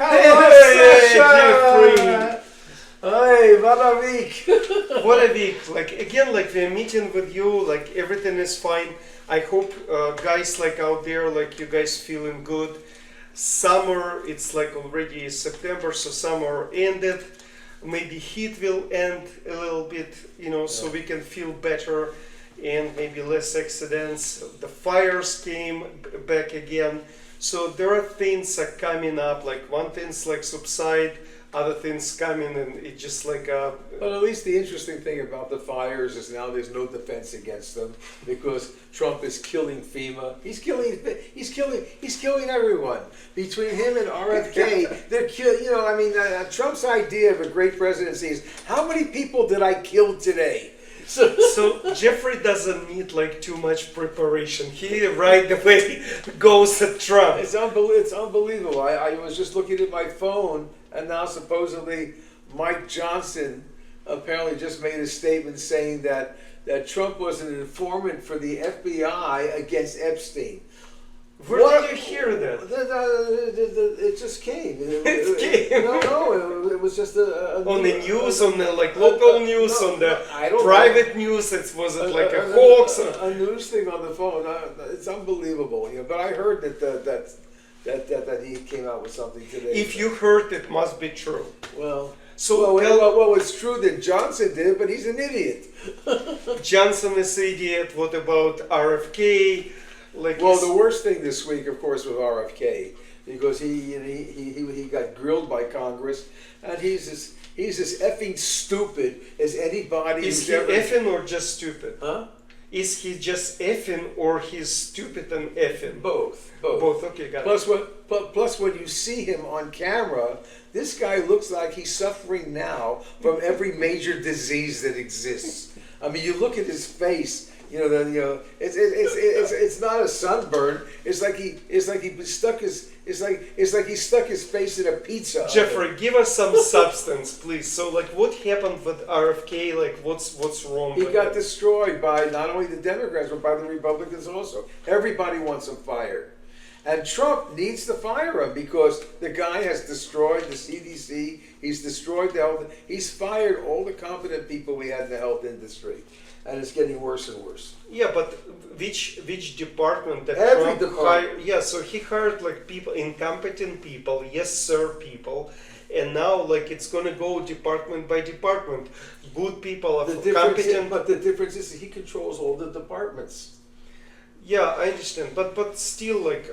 Hey, Sasha! Jeffrey! Hey, what a week! What a week! Like again, like we're meeting with you. Like everything is fine. I hope guys like out there, like you guys feeling good. Summer, it's like already September, so summer ended. Maybe heat will end a little bit, so we can feel better and maybe less accidents. The fires came back again. So there are things are coming up, like one thing's like subside, other things coming, and it's just like But at least the interesting thing about the fires is now there's no defense against them because Trump is killing FEMA. He's killing everyone. Between him and RFK, they're killing. Trump's idea of a great presidency is how many people did I kill today? So Jeffrey doesn't need like too much preparation. He right away goes at Trump. It's unbelievable. I was just looking at my phone, and now supposedly Mike Johnson apparently just made a statement saying that Trump was an informant for the FBI against Epstein. Where did you hear that? It just came. It came. No, it was just on the news, on the like local news, on the private news. It was like a hoax. A news thing on the phone. It's unbelievable. But I heard that he came out with something today. If you heard, it must be true. Well. So it's true that Johnson did, but he's an idiot. Johnson is an idiot. What about RFK? The worst thing this week, of course, was RFK because he got grilled by Congress, and he's as effing stupid as anybody. Is he effing or just stupid? Huh? Is he just effing or he's stupid and effing? Both. Okay, got it. Plus, when you see him on camera, this guy looks like he's suffering now from every major disease that exists. I mean, you look at his face. It's not a sunburn. It's like he stuck his face in a pizza. Jeffrey, give us some substance, please. So, like, what happened with RFK? Like, what's wrong? He got destroyed by not only the Democrats but by the Republicans also. Everybody wants him fired, and Trump needs to fire him because the guy has destroyed the CDC. He's destroyed the health. He's fired all the competent people we had in the health industry. And it's getting worse and worse. Yeah, but which department that Every Trump department. hired? Yeah, so he hired like people, incompetent people, yes sir people, and now like it's gonna go department by department. Good people are competent. But the difference is he controls all the departments. Yeah, I understand, but still like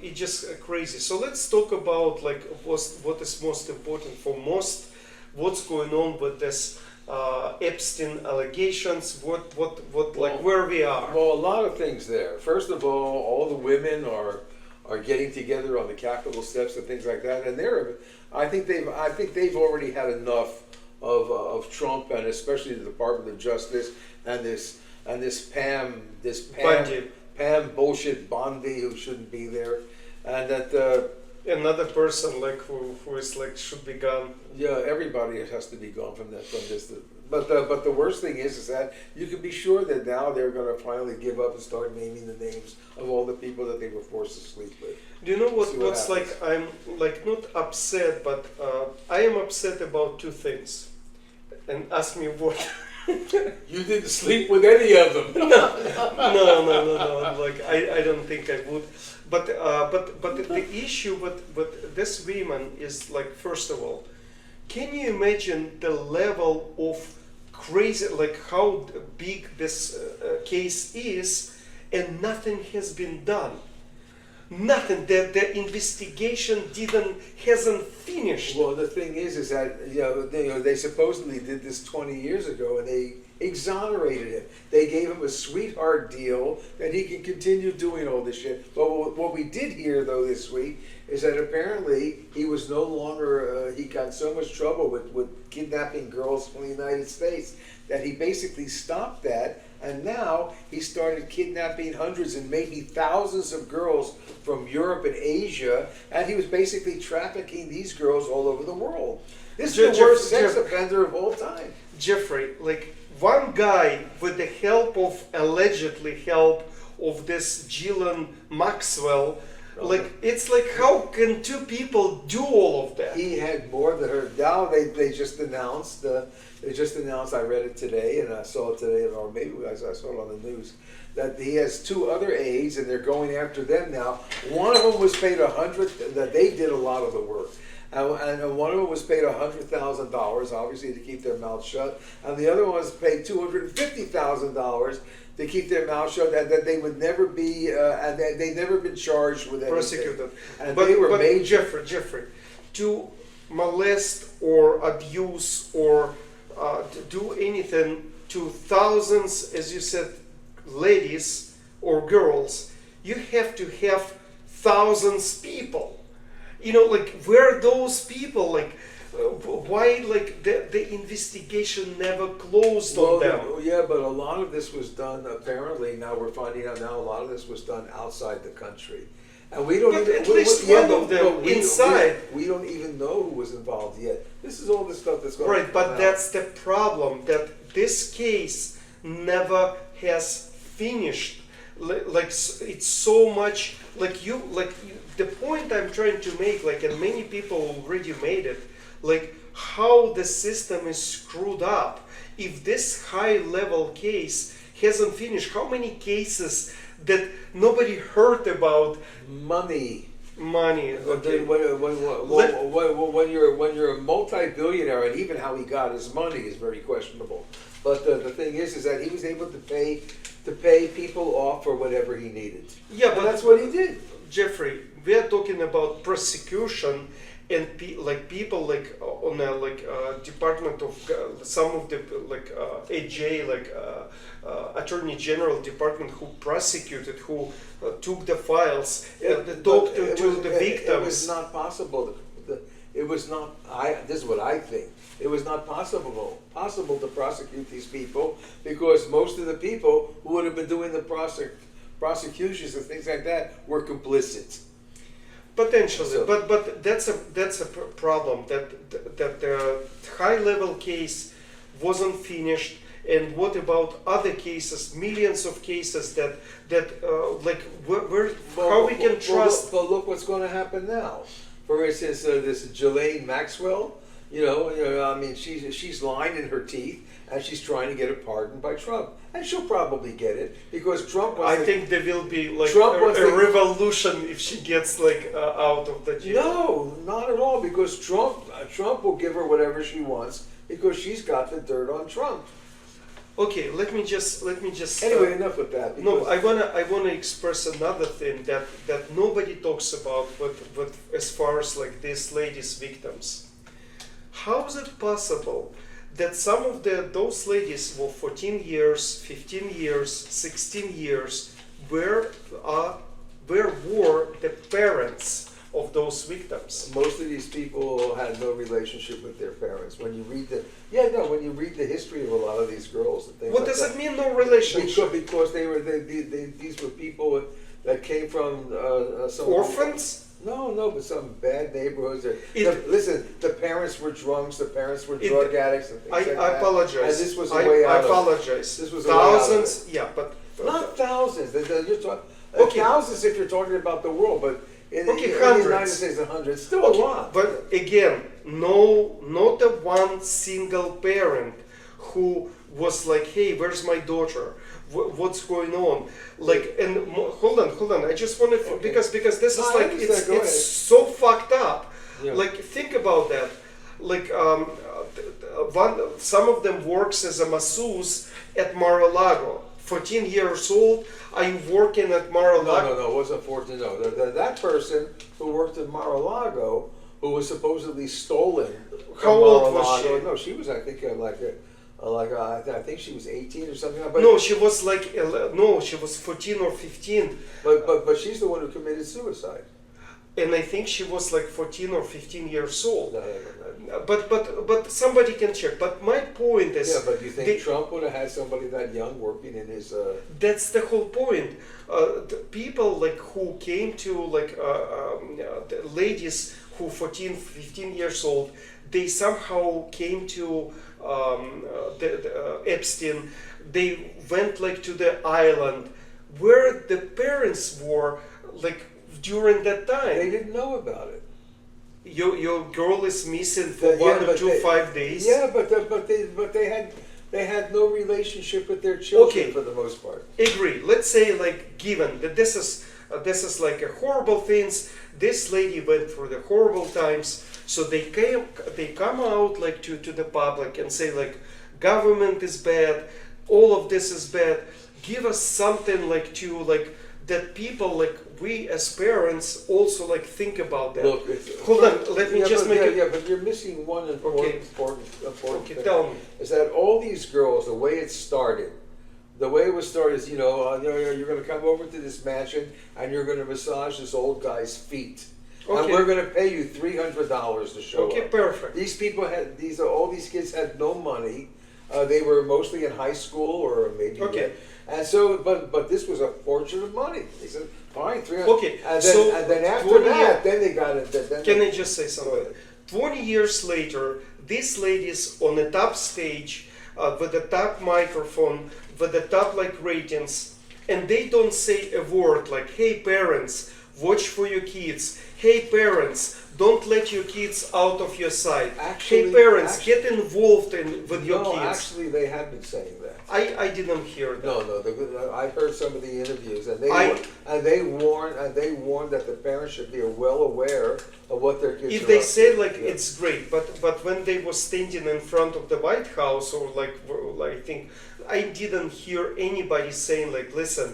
it's just crazy. So let's talk about like what is most important for most. What's going on with this? Epstein allegations, what where we are. Well, a lot of things there. First of all the women are getting together on the Capitol steps and things like that, and I think they've already had enough of Trump and especially the Department of Justice and this Pam bullshit Bondi who shouldn't be there, and that. Another person like who is like should be gone. Yeah, everybody has to be gone from this. But the worst thing is that you can be sure that now they're going to finally give up and start naming the names of all the people that they were forced to sleep with. Do you know what's like? I'm like not upset, but I am upset about two things. And ask me what. You didn't sleep with any of them. No. Like I don't think I would. But the issue with this woman is like, first of all, can you imagine the level of crazy, like how big this case is, and nothing has been done. Nothing. The investigation hasn't finished. Well, the thing is that they supposedly did this 20 years ago, and they exonerated him. They gave him a sweetheart deal that he can continue doing all this shit. But what we did hear though this week is that apparently he was no longer. He got so much trouble with kidnapping girls from the United States that he basically stopped that. And now he started kidnapping hundreds and maybe thousands of girls from Europe and Asia, and he was basically trafficking these girls all over the world. This is the worst sex offender of all time. Jeffrey, like one guy with the help of, allegedly help of this Ghislaine Maxwell, Like it's like how can two people do all of that? He had more than her. Now they just announced. They just announced. I read it today, and I saw it today, or maybe I saw it on the news, that he has two other aides, and they're going after them now. One of them was paid $100. That they did a lot of the work. And one of them was paid $100,000, obviously, to keep their mouth shut, and the other one was paid $250,000 to keep their mouth shut, and that they would never be, and they'd never been charged with anything. Prosecuted. And But, they were but major. Jeffrey, to molest or abuse or to do anything to thousands, as you said, ladies or girls, you have to have thousands people. You know, like where are those people? Like, why? Like the investigation never closed on them. Yeah, but a lot of this was done. Apparently, now we're finding out now a lot of this was done outside the country, and we don't. But even, at least one of them inside. We don't even know who was involved yet. This is all the stuff that's going. Right, but that's the problem, that this case never has finished. Like it's so much the point I'm trying to make, like, and many people already made it, like how the system is screwed up. If this high level case hasn't finished, how many cases that nobody heard about? Money. Okay. When you're a multi-billionaire, and even how he got his money is very questionable. But the thing is that he was able to pay people off for whatever he needed. Yeah, and but that's what he did. Jeffrey, we are talking about prosecution and people like on a department of some of the AJ Attorney General department who prosecuted, who took the files, talked to the victims. It was not possible. It was not. This is what I think. It was not possible to prosecute these people because most of the people who would have been doing the prosecutions and things like that were complicit. Potentially, So- but that's a problem that the high level case wasn't finished. And what about other cases, millions of cases that how we can trust? But look what's going to happen now. For instance, this Ghislaine Maxwell. I mean, she's lying in her teeth, and she's trying to get a pardon by Trump, and she'll probably get it because Trump. I think there will be like Trump a revolution if she gets out of the jail. No, not at all. Because Trump will give her whatever she wants because she's got the dirt on Trump. Okay, let me just. Anyway, enough with that. No, I wanna express another thing that nobody talks about, but as far as like these ladies victims. How is it possible that some of those ladies were 14 years, 15 years, 16 years, where were the parents of those victims? Most of these people had no relationship with their parents. When you read the history of a lot of these girls, and things What like does that, it mean, no relationship? Because these were people that came from some Orphans? No, but some bad neighborhoods. Listen, the parents were drunks, the parents were drug addicts, and things I like that. apologize. And this was a way out I of it. apologize. This was a way out of thousands, yeah, but Not thousands. You're talking Okay. thousands if you're talking about the world, but in the hundreds. United States, 100. Still a lot. But again, not a one single parent who was like, "Hey, where's my daughter? What's going on?" Like, and hold on. I just want to because this is No, I like understand. Go it's ahead. so fucked up. Yeah. Like, think about that. Like, some of them works as a masseuse at Mar-a-Lago. 14 years old. Are you working at Mar-a-Lago? No, it wasn't 14. No, that person who worked in Mar-a-Lago, who was supposedly stolen. How from old was Mar-a-Lago. she? No, she was, I think, I think she was 18 or something. But No, she was like she was 14 or 15. But she's the one who committed suicide. And I think she was like 14 or 15 years old. No. But somebody can check. But my point is, Yeah, but do you think Trump would have had somebody that young working in his? that's the whole point. The people like who came to the ladies who 14, 15 years old, they somehow came to Epstein. They went like to the island where the parents were like during that They time. didn't know about it. Your girl is missing for Yeah, 1 or but 2, they- 5 days. Yeah, but they had no relationship with their children Okay. for the most part. Agree. Let's say, like, given that this is like a horrible things. This lady went through the horrible times, so they come out like to the public and say like, government is bad, all of this is bad. Give us something like to like that people like we as parents also like think about that. Look, Hold on, let me just make it. Yeah, but you're missing one Okay. important Okay, thing. tell me. Is that all these girls, the way it started, is, you're going to come over to this mansion and you're going to massage this old guy's feet. And Okay. we're going to pay you $300 to show Okay, up. perfect. These people all these kids had no money. They were mostly in high school or maybe Okay. yet. And so, but this was a fortune of money. They said, fine, 300. Okay, And so then after 20 that, then they got it. Then Can they- I just say Go something? ahead. 20 years later, this lady's on the top stage with the top microphone, with the top like ratings, and they don't say a word like, "Hey parents, watch for your kids. Hey parents, don't let your kids out of your sight. Actually- hey parents, actually- get involved with your No, kids." actually, they have been saying that. I didn't hear that. No, I heard some of the interviews, and I- they warned that the parents should be well aware of what their kids. If are they up to. say like Yeah. it's great, but when they were standing in front of the White House or like I think I didn't hear anybody saying like, listen,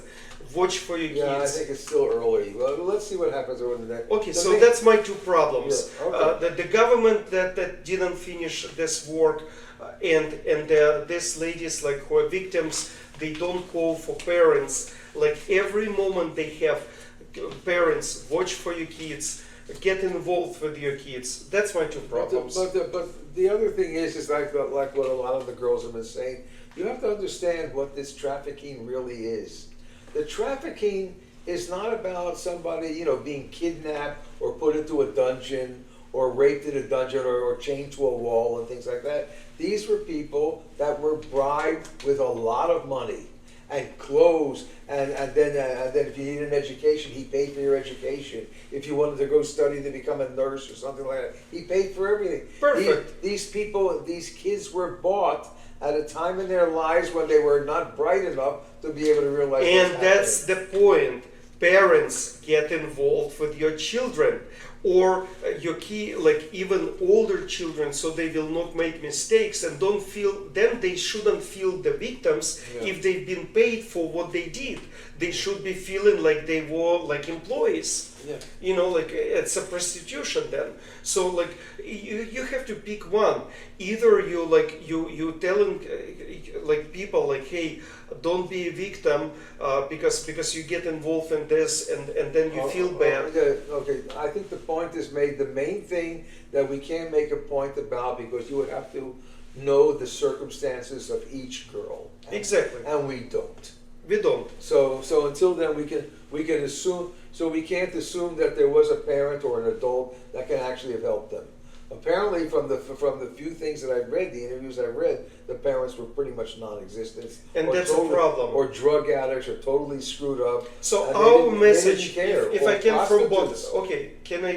watch for your Yeah, I kids. think it's still early. Well, let's see what happens over the next. Okay, the so main- that's my two problems. Yeah, okay. The government that didn't finish this work, and these ladies like who are victims, they don't call for parents. Like every moment they have, parents watch for your kids, get involved with your kids. That's my two problems. But the other thing is like what a lot of the girls have been saying. You have to understand what this trafficking really is. The trafficking is not about somebody being kidnapped or put into a dungeon or raped in a dungeon or chained to a wall and things like that. These were people that were bribed with a lot of money and clothes, and then if you need an education, he paid for your education. If you wanted to go study to become a nurse or something like that, he paid for everything. Perfect. These kids were bought at a time in their lives when they were not bright enough to be able to realize. And what's that's happening. the point. Parents get involved with your children, or your like even older children, so they will not make mistakes and don't feel. Then they shouldn't feel the victims Yeah. if they've been paid for what they did. They should be feeling like they were like employees. Yeah. Like it's a prostitution then. So like you have to pick one. Either you telling like people like, hey, don't be a victim because you get involved in this and then you feel bad. Okay, I think the point is made. The main thing that we can't make a point about, because you would have to know the circumstances of each girl. Exactly. And we don't. We don't. So until then, we can assume. So we can't assume that there was a parent or an adult that can actually have helped them. Apparently, from the few things that I've read, the interviews I've read, the parents were pretty much non-existent. And or that's a totally- problem. Or drug addicts, or totally screwed up. So and they our didn't message, care. if Or I can from both, prostitutes. okay, can I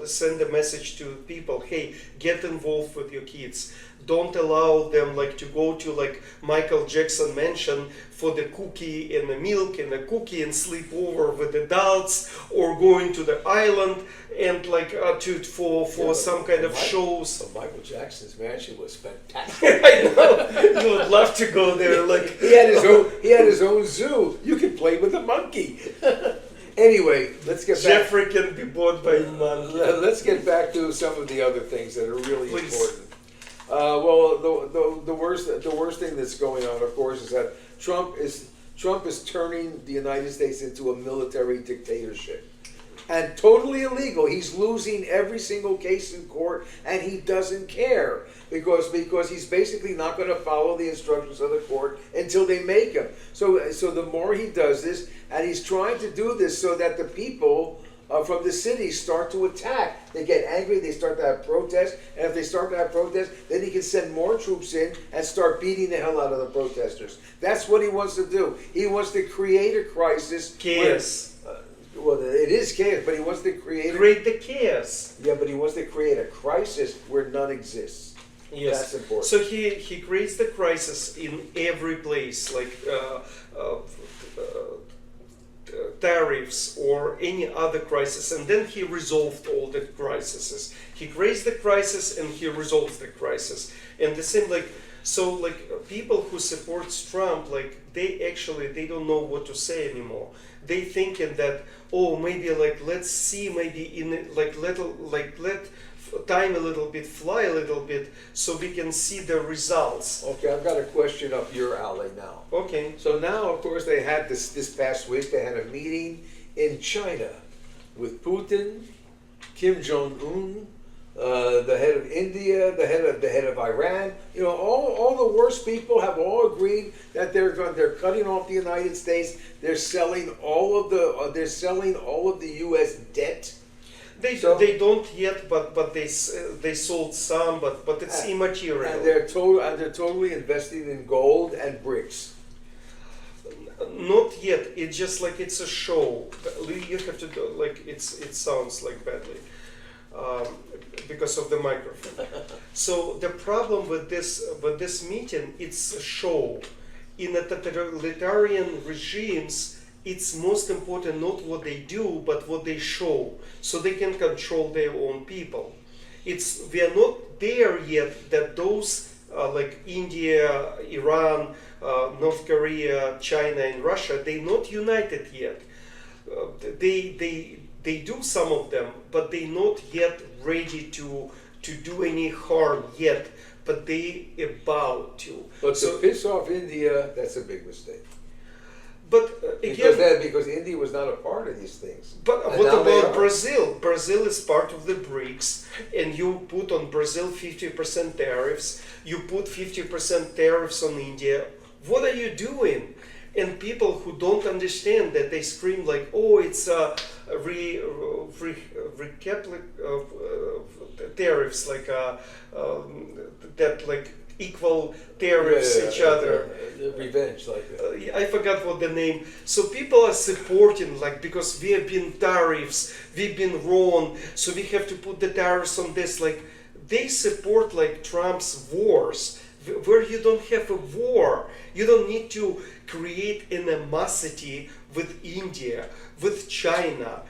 send a message to people? Hey, get involved with your kids. Don't allow them like to go to like Michael Jackson mansion for the cookie and the milk and the cookie and sleep over with adults, or going to the island and like for some kind of shows. So Michael Jackson's mansion was fantastic. I know you would love to go there. Like He had his own zoo. You could play with a monkey. Anyway, let's get back. Jeffrey can be bought by monkey. Let's get back to some of the other things that are really Please. important. Well, the worst thing that's going on, of course, is that Trump is turning the United States into a military dictatorship. And totally illegal. He's losing every single case in court, and he doesn't care because he's basically not going to follow the instructions of the court until they make him. So the more he does this, and he's trying to do this so that the people from the cities start to attack. They get angry, they start to have protests, and if they start to have protests, then he can send more troops in and start beating the hell out of the protesters. That's what he wants to do. He wants to create a crisis. Chaos. Well, it is chaos, but he wants to create the chaos. Yeah, but he wants to create a crisis where none exists. Yes, That's important. so he creates the crisis in every place, like tariffs or any other crisis, and then he resolved all the crises. He creates the crisis and he resolves the crisis. And the same, like, so like people who supports Trump, like they don't know what to say anymore. They thinking that, oh, maybe like let's see, maybe in like let time a little bit, fly a little bit, so we can see the results. Okay, I've got a question up your alley now. Okay. So now, of course, they had this past week. They had a meeting in China with Putin, Kim Jong Un, the head of India, the head of Iran. You know, all the worst people have all agreed that they're cutting off the United States. They're selling all of the U.S. debt. They don't yet, but they sold some, but it's immaterial. And they're totally investing in gold and bricks. Not yet. It's just like it's a show. You have to do like it sounds like badly because of the microphone. So the problem with this meeting, it's a show. In a totalitarian regimes, it's most important not what they do, but what they show, so they can control their own people. We are not there yet that those like India, Iran, North Korea, China, and Russia, they're not united yet. They do some of them, but they're not yet ready to do any harm yet. But they about to. But to piss off India, that's a big mistake. But again, because India was not a part of these things. But And what now they about are. Brazil? Brazil is part of the BRICS, and you put on Brazil 50% tariffs. You put 50% tariffs on India. What are you doing? And people who don't understand that, they scream like, "Oh, it's tariffs, like that, like equal tariffs each other." Revenge, like that. I forgot what the name. So people are supporting, like, because we have been tariffs, we've been wrong, so we have to put the tariffs on this. Like, they support like Trump's wars, where you don't have a war. You don't need to create animosity with India, with China.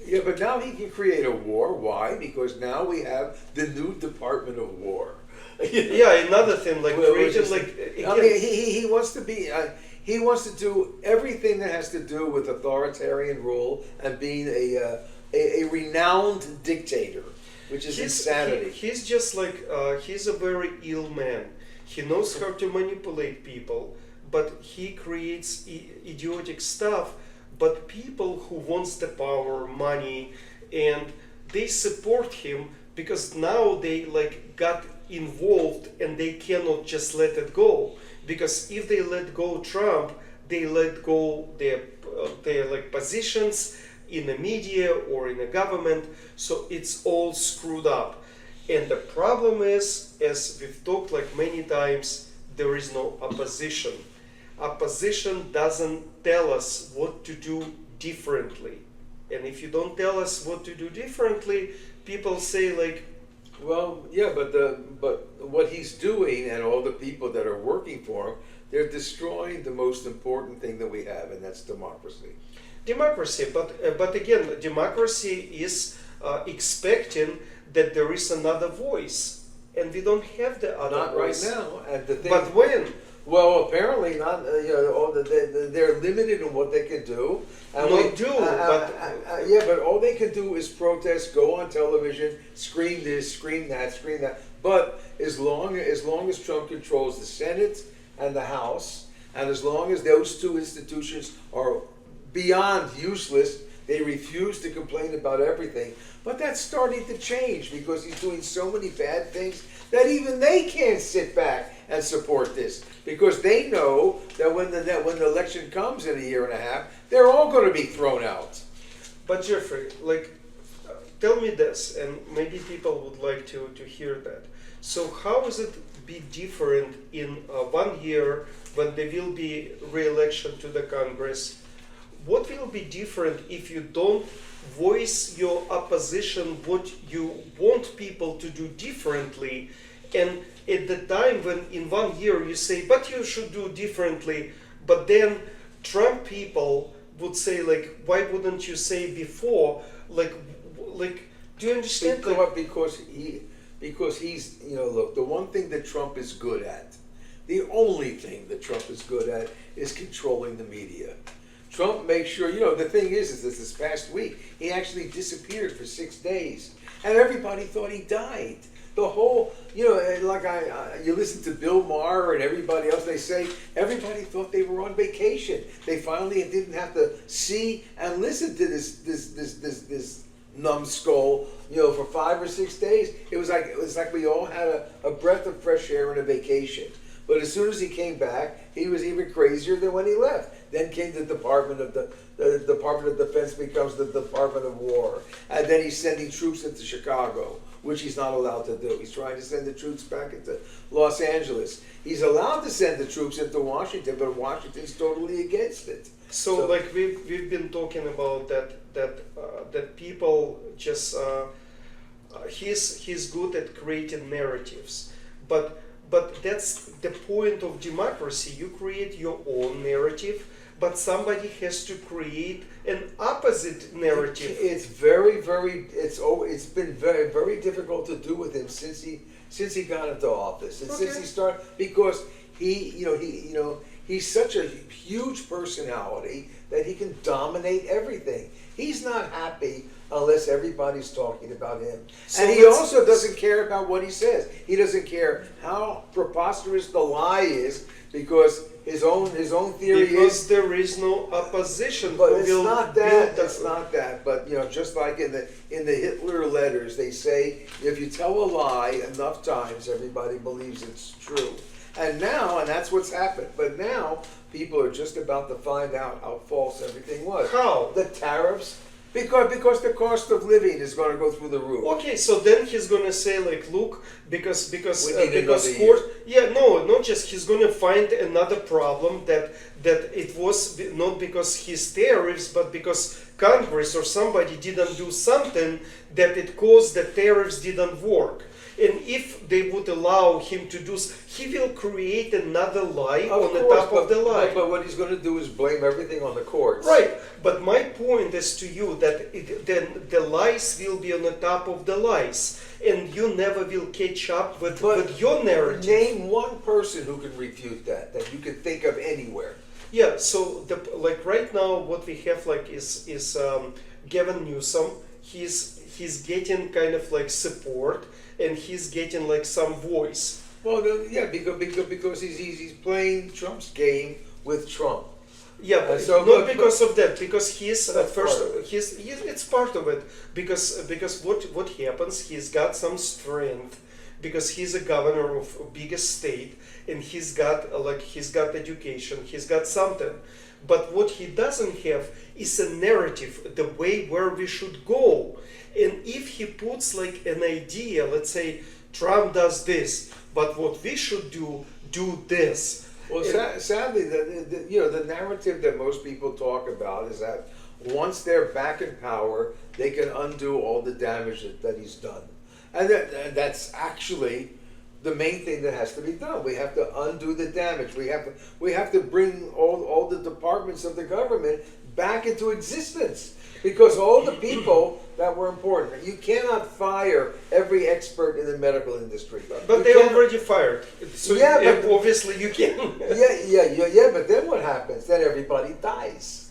Yeah, but now he can create a war. Why? Because now we have the new Department of War. Yeah, another thing, like creating, like I mean, he wants to be. He wants to do everything that has to do with authoritarian rule and being a renowned dictator, which is insanity. He's just like he's a very ill man. He knows how to manipulate people, but he creates idiotic stuff. But people who wants the power, money, and they support him because now they like got involved and they cannot just let it go. Because if they let go Trump, they let go their like positions in the media or in the government. So it's all screwed up. And the problem is, as we've talked like many times, there is no opposition. Opposition doesn't tell us what to do differently. And if you don't tell us what to do differently, people say like, well, yeah, but what he's doing and all the people that are working for him, they're destroying the most important thing that we have, and that's democracy. Democracy, but again, democracy is expecting that there is another voice, and we don't have the other Not voice. right now. And the thing, But when? well, apparently not. They're limited in what they can do. And yeah, but all they can do is protest, go on television, scream this, scream that, scream that. But as long as Trump controls the Senate and the House, and as long as those two institutions are beyond useless, they refuse to complain about everything. But that's starting to change because he's doing so many bad things that even they can't sit back and support this, because they know that when the election comes in a year and a half, they're all going to be thrown out. But Jeffrey, like, tell me this, and maybe people would like to hear that. So how is it be different in 1 year when there will be re-election to the Congress? what will be different if you don't voice your opposition, what you want people to do differently, and at the time when in 1 year you say, but you should do differently, but then Trump people would say like, why wouldn't you say before? Like, do you understand? Because he's, look, the one thing that Trump is good at, the only thing that Trump is good at is controlling the media. Trump makes sure, the thing is this past week, he actually disappeared for 6 days. And everybody thought he died. The whole, you listen to Bill Maher and everybody else, they say everybody thought they were on vacation. They finally didn't have to see and listen to this numbskull, for 5 or 6 days. It was like we all had a breath of fresh air and a vacation. But as soon as he came back, he was even crazier than when he left. Then came the Department of Defense becomes the Department of War, and then he's sending troops into Chicago, which he's not allowed to do. He's trying to send the troops back into Los Angeles. He's allowed to send the troops into Washington, but Washington's totally against it. So like we've been talking about that people just he's good at creating narratives, but that's the point of democracy. You create your own narrative, but somebody has to create an opposite narrative. It's been very, very difficult to do with him since he got into office, and since he started, because he's such a huge personality that he can dominate everything. He's not happy unless everybody's talking about him. So and he also doesn't care about what he says. He doesn't care how preposterous the lie is, because his own theory because there is no opposition. But it's not that. It's not that. But just like in the Hitler letters, they say if you tell a lie enough times, everybody believes it's true. And that's what's happened. But now people are just about to find out how false everything was. How? The tariffs. Because the cost of living is going to go through the roof. Okay, so then he's going to say like, look, because not just he's going to find another problem that it was not because his tariffs, but because Congress or somebody didn't do something that it caused the tariffs didn't work. And if they would allow him to do, he will create another lie on the top of the lie. But what he's going to do is blame everything on the courts. Right. But my point is to you that then the lies will be on the top of the lies, and you never will catch up with your narrative. Name one person who can refute that you can think of anywhere. Yeah. So right now, what we have is Gavin Newsom. He's getting kind of like support, and he's getting like some voice. Well, because he's playing Trump's game with Trump. Yeah, but not because of that. Because he's it's part of it. Because what happens? He's got some strength. Because he's a governor of a biggest state, and he's got education. He's got something. But what he doesn't have is a narrative, the way where we should go. And if he puts like an idea, let's say Trump does this, but what we should do this. Well, sadly, the narrative that most people talk about is that once they're back in power, they can undo all the damage that he's done, and that's actually the main thing that has to be done. We have to undo the damage. We have to bring all the departments of the government back into existence, because all the people that were important. You cannot fire every expert in the medical industry. But they already fired. So obviously you can. Yeah. But then what happens? Then everybody dies.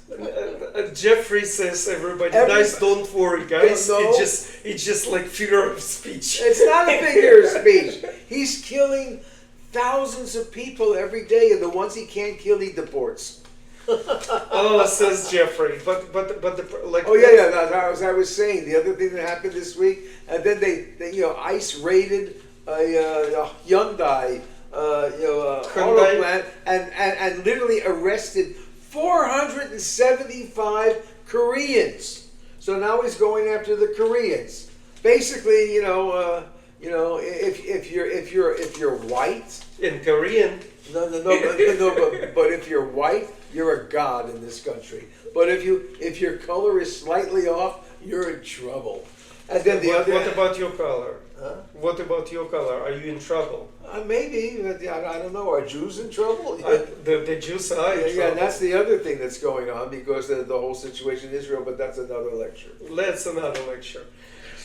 Jeffrey says everybody dies. Don't worry, guys. No. It's just like figure of speech. It's not a figure of speech. He's killing thousands of people every day, and the ones he can't kill, he deports. Says Jeffrey. But As I was saying, the other thing that happened this week, and then they ICE raided a Hyundai auto plant and literally arrested 475 Koreans. So now he's going after the Koreans. Basically, if you're white in Korean, No, no, no, but if you're white, you're a god in this country. But if your color is slightly off, you're in trouble. And then What about your color? Huh? What about your color? Are you in trouble? Maybe, I don't know. Are Jews in trouble? The Jews are in Yeah, trouble. and that's the other thing that's going on because of the whole situation in Israel. But that's another lecture. That's another lecture.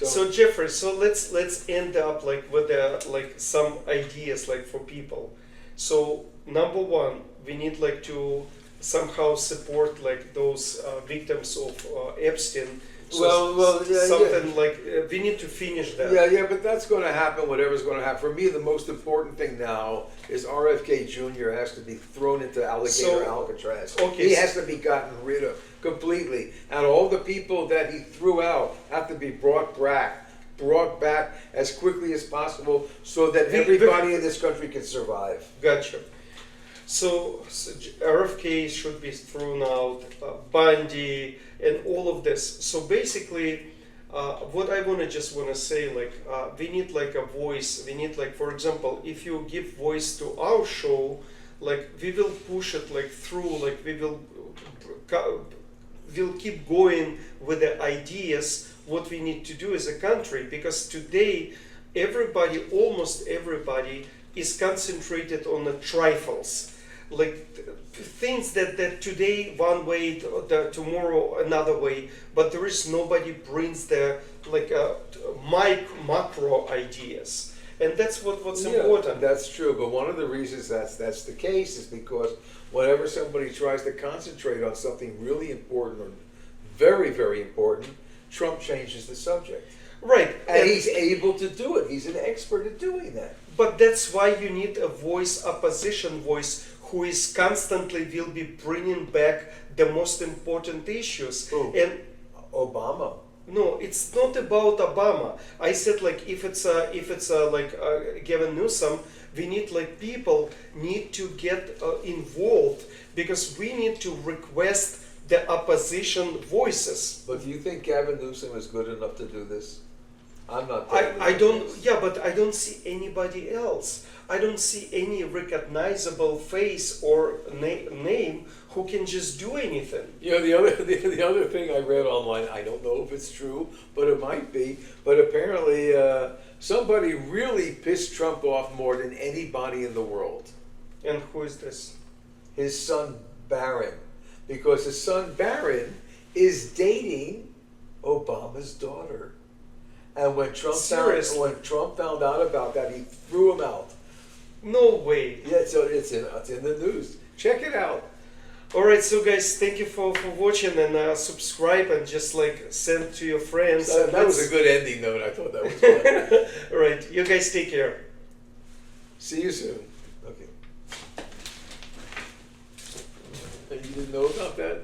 So Jeffrey, so let's end up like with like some ideas like for people. So number one, we need like to somehow support like those victims of Epstein. So something like we need to finish that. Yeah, but that's going to happen. Whatever's going to happen. For me, the most important thing now is RFK Jr. has to be thrown into alligator Alcatraz. Okay, He has to be gotten rid of completely, and all the people that he threw out have to be brought back as quickly as possible, so that everybody in this country can survive. Gotcha. So RFK should be thrown out, Bundy, and all of this. So basically, what I just want to say, like, we need like a voice. We need like, for example, if you give voice to our show, like we will push it like through, like we'll keep going with the ideas what we need to do as a country, because today almost everybody is concentrated on the trifles, like things that today one way, tomorrow another way, but there is nobody brings the like macro ideas, and that's what's important. That's true, but one of the reasons that's the case is because whenever somebody tries to concentrate on something really important or very, very important, Trump changes the subject. Right. And he's able to do it. He's an expert at doing that. But that's why you need a voice, opposition voice, who is constantly will be bringing back the most important issues. Who? And Obama. no, it's not about Obama. I said like if it's Gavin Newsom, we need like people need to get involved, because we need to request the opposition voices. But do you think Gavin Newsom is good enough to do this? I'm not. I don't. Yeah, but I don't see anybody else. I don't see any recognizable face or name who can just do anything. You know, the other thing I read online, I don't know if it's true, but it might be. But apparently, somebody really pissed Trump off more than anybody in the world. And who is this? His son Barron, because his son Barron is dating Obama's daughter. And when Trump found out about that, he threw him out. No way. Yeah, so it's in the news. Check it out. All right, so guys, thank you for watching, and subscribe and just like send to your friends. That was a good ending note. I thought that was fun. All right, you guys take care. See you soon. Okay. And you didn't know about that?